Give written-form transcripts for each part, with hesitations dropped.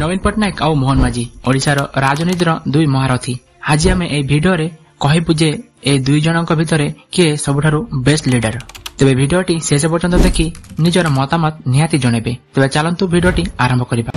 नवीन पट्टनायक और मोहन माझी ओडिशार राजनीतिर दुई महारथी। आज आम ए भिडियो कहबू जे ए दुई जनक भितर किए सबुठारु बेस्ट लीडर। तेबे भिडियोटी शेष पर्यंत देखि निजर मतामत निहाती जणेबे। तेबे चलंतु भिडियोटी आरंभ करिबा।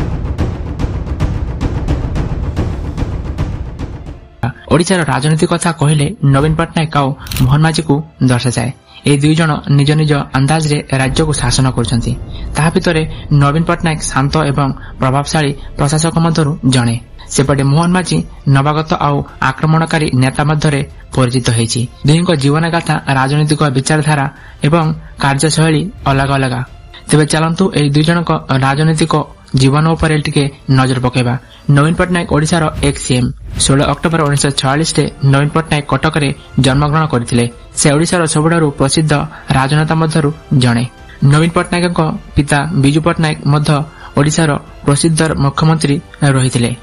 ओडिशार राजनीति कथा कहले नवीन पट्टनायक और मोहन माझी को दर्शा जाए। ए दुई जन निज निज अंदाज रे राज्य को शासन करछंती। ताहा भितरे नवीन पट्टनायक शांत एवं प्रभावशाली प्रशासक मध्यरु जणे। सेपटे मोहन माझी नवागत और आक्रमणकारी नेता मध्य परिचित होइछि। दुईଙ୍କ जीवन गाथा राजनीतिक विचारधारा एवं कार्यशैली अलग अलग। तेबे चलंतु ए दुई जनक राजनीतिक जीवन उपर टिके नजर पकेबा। नवीन पट्टनायक ओडिशार एक सीएम। 16 अक्टोबर 1946 रे नवीन पट्टनायक कटक रे जन्मग्रहण करथिले। से ओडिशार सबुठारु प्रसिद्ध राजनेता मध्यरु जणे। नवीन पट्टनायक पिता बिजू पट्टनायक मध्य ओडिशार प्रसिद्ध मुख्यमंत्री रहिथिले।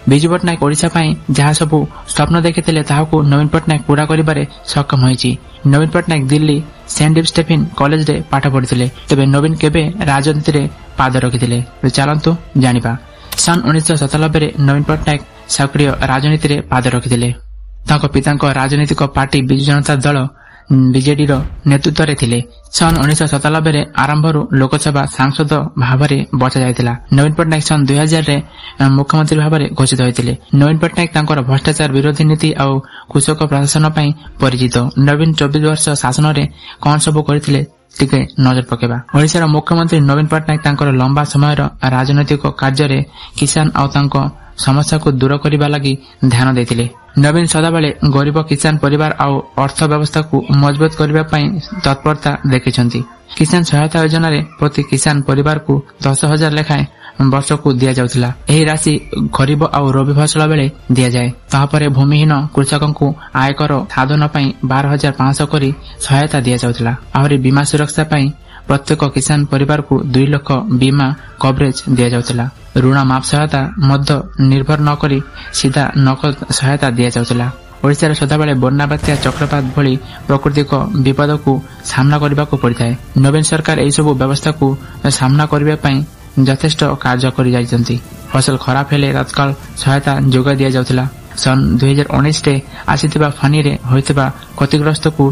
बिजू पट्टनायक ओडिशा पई जहा सबु स्वप्न देखिथिले ताहाकु नवीन पट्टनायक पूरा करिबारे सक्षम होइछि। Naveen Patnaik Delhi saint Stephen college रे पाठ पढ़िथिले। तबे नवीन केबे राजनीति रे पाद रखिथिले चलंतु जानिबा। सन 1997 रे नवीन पट्टनायक सक्रिय राजनीति रे पाद रखिथिले। तांको पितांको राजनीतिक पार्टी बिजू जनता दल बीजेडी रो नेतृत्व रे थिले। सन 1997 रे आरंभरु लोकसभा सांसद भाबरे बचा जायतिला। नवीन पट्टनायक सन 2000 रे मुख्यमंत्री भाबरे घोषित होइतिले। नवीन पट्टनायक तांकर भ्रष्टाचार विरोधी नीति और कृषक प्रशासन पई परिचित। नवीन 24 वर्ष शासन रे कोन सब करथिले टिके नजर पकेबा। ओडिशार मुख्यमंत्री नवीन पट्टनायक तांकर लंबा समय राजनैतिक कार्य रे किसान और तांको समस्या को दूर करने लगी ध्यान देथिले। नवीन सदाबले गरीब किसान परिवार और अर्थ व्यवस्था को मजबूत करने तत्परता देखिछंती। किसान सहायता योजना रे प्रति किसान परिवार को 10,000 लेखाएं वर्ष को दिया जाउथिला। एही राशि गरीब और रबी फसल बेले दिया जाए। ताहापरे भूमिहीन कृषकों को आयकर साधन पई 12,500 करी सहायता दिया जाउथिला। आहुरी बीमा सुरक्षा पई प्रत्येक किसान परिवार को 2 लाख बीमा कवरेज दिया जाउथिला। ऋण माफ सहायता मध्य निर्भर न करी सीधा नकद सहायता दिया जाउथिला। ओडिशार सदाबले बन्या बात्या चक्रपात भली प्राकृतिक विपद को सामना करने को पड़ता है। नवीन सरकार एही सब व्यवस्था को सामना करने पई यथेष्ट कार्य करि जाइछंती। फसल खराब हेले तत्काल सहायता जोगा दिया जाउथिला। सन 2019 रे आसीथिबा फानी रे होइथिबा क्षतिग्रस्त को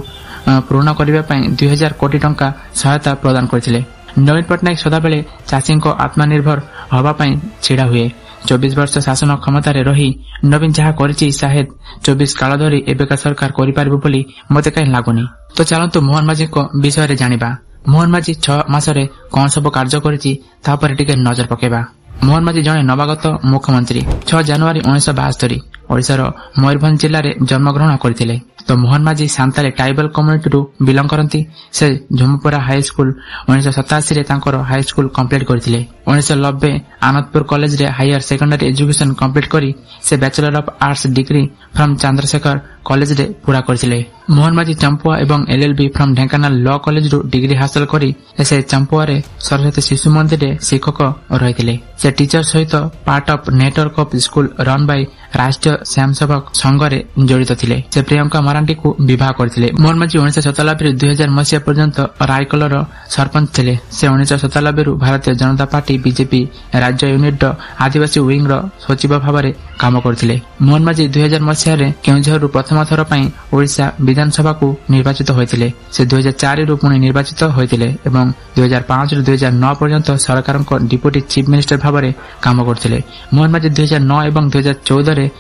पूर्ण करने पई 2000 कोटी टंका सहायता प्रदान करथिले। नवीन पट्टनायक सदाबले चाषी को आत्मनिर्भर हवा पई छिड़ा हुए। 24 वर्ष शासन क्षमता रे रही नवीन जहा करिछि शायद 24 काल धरी एबेका सरकार करि पारिबो बोली मते काई लागुनी। तो चलंतु मोहन माझी को विषय रे जानिबा। मोहन माझी 6 मास रे कोन सब कार्य करिछि ता पर टिके नजर पकेबा। मोहन माझी जने नवागत मुख्यमंत्री। 6 जनवरी 1972 ओडिशार मयूरभंज जिल्ला रे जन्मग्रहण करथिले। तो मोहन माझी सांताली ट्राइबल कम्युनिटी रु बिलंग करती। से झुमपुरा हाई स्कूल 1987 रे तांकर हाई स्कूल कंप्लीट करथिले। 1990 आनंदपुर कॉलेज रे हायर सेकेंडरी एजुकेशन कंप्लीट करी से bachelor of arts degree from Chandrashekhar college रे पूरा करथिले। मोहन माझी चंपुआ एवं LLB from Dhenkanal law college रु डिग्री हासिल करी से चंपुआ रे सरस्वती शिशु मंदिर रे शिक्षक रहिथिले। से टीचर सहित part of network of school run by राष्ट्रीय स्वयंसेवक संघ रे जड़ित थिले। से प्रियंका मारांडी को विवाह करथिले। मोहन माझी 1997 ରୁ 2000 मसीहा पर्यंत रायकलर सरपंच थिले। से 1997 ରୁ भारतीय जनता पार्टी बीजेपी राज्य यूनिट आदिवासी विंग रो सचिव भाव काम करथिले। मोहन माझी 2000 मसीहा रे केउझर प्रथम थर पई ओडिशा विधानसभा को निर्वाचित होइथिले। से 2004 ରୁ पुणी निर्वाचित होइथिले एवं 2005 ରୁ 2009 पर्यंत सरकार को डिप्यूटी चीफ मिनिस्टर भाव काम करथिले। मोहन माझी 2009 एवं 2014 रे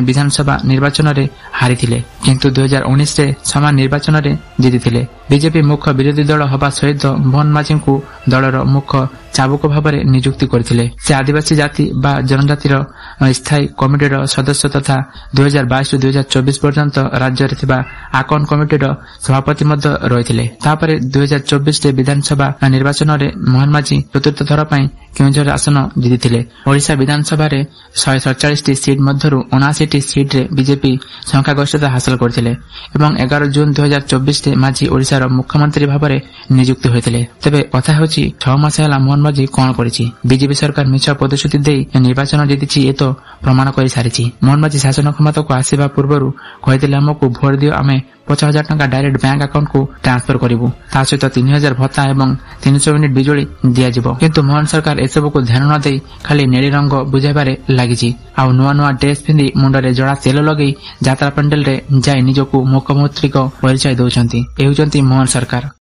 विधानसभा निर्वाचन रे हारिथिले किंतु 2019 रे समान निर्वाचन रे जीतिथिले। बीजेपी मुख्य विरोधी दल हवा सहित मोहन माझी को दलर मुख्य चाबुक भाव नियुक्ति करथिले। से आदिवासी जाति बा जनजातिर स्थायी कमिटीर सदस्य तथा 2022 ରୁ 2024 पर्यंत राज्य रे थिबा आकन कमिटीर सभापति मध्य रहिथिले। तापरे 2024 रे विधानसभा निर्वाचन रे मोहन माझी चतुर्थ थर पई केउझर आसन जीतिथिले। ओडिशा विधानसभा रे 147 टी सीट मध्यरु 79 टी सीट रे बीजेपी संख्यागरिष्ठता हासिल करथिले एवं 11 जून 2024 रे माझी ओडिशार मुख्यमंत्री भाव नियुक्ति होइथिले। तबे कथा होछि 6 मास हला मोहन माझी कोन करिछि। बीजेपी सरकार मिछ प्रतिश्रुति देई निर्वाचन जीतिछि ए तो प्रमाण करि सारिछि। मोहन माझी शासन क्षमता को आसीबा पूर्वरु कहिथिले हमकु भोट दियो आमे 50,000 ଟଙ୍କା ଡାଇରେକ୍ଟ ବ୍ୟାଙ୍କ ଆକାଉଣ୍ଟକୁ ଟ୍ରାନ୍ସଫର କରିବୁ। ତା ସହିତ 3,000 ଭତ୍ତା ଏବଂ 300 ୟୁନିଟ୍ ବିଜୁଳି ଦିଆଯିବ। କିନ୍ତୁ ମୋହନ ସରକାର ଏସବୁକୁ ଧ୍ୟାନ ନ ଦେଇ ଖାଲି ନେଳି ରଙ୍ଗ ବୁଝାଇବାରେ ଲାଗିଛି। ଆଉ ନୂଆ ନୂଆ ଡ୍ରେସ୍ ପିନ୍ଧି ମୁଣ୍ଡରେ ଜଡ଼ା ତେଲ ଲଗେଇ ଯାତ୍ରା ପେଣ୍ଡେଲରେ ଯାଇ ନିଜକୁ ମୁଖ୍ୟମନ୍ତ୍ରୀଙ୍କ ପରିଚୟ ଦେଉଛନ୍ତି। ଏ ହେଉଛନ୍ତି ମୋହନ ସରକାର।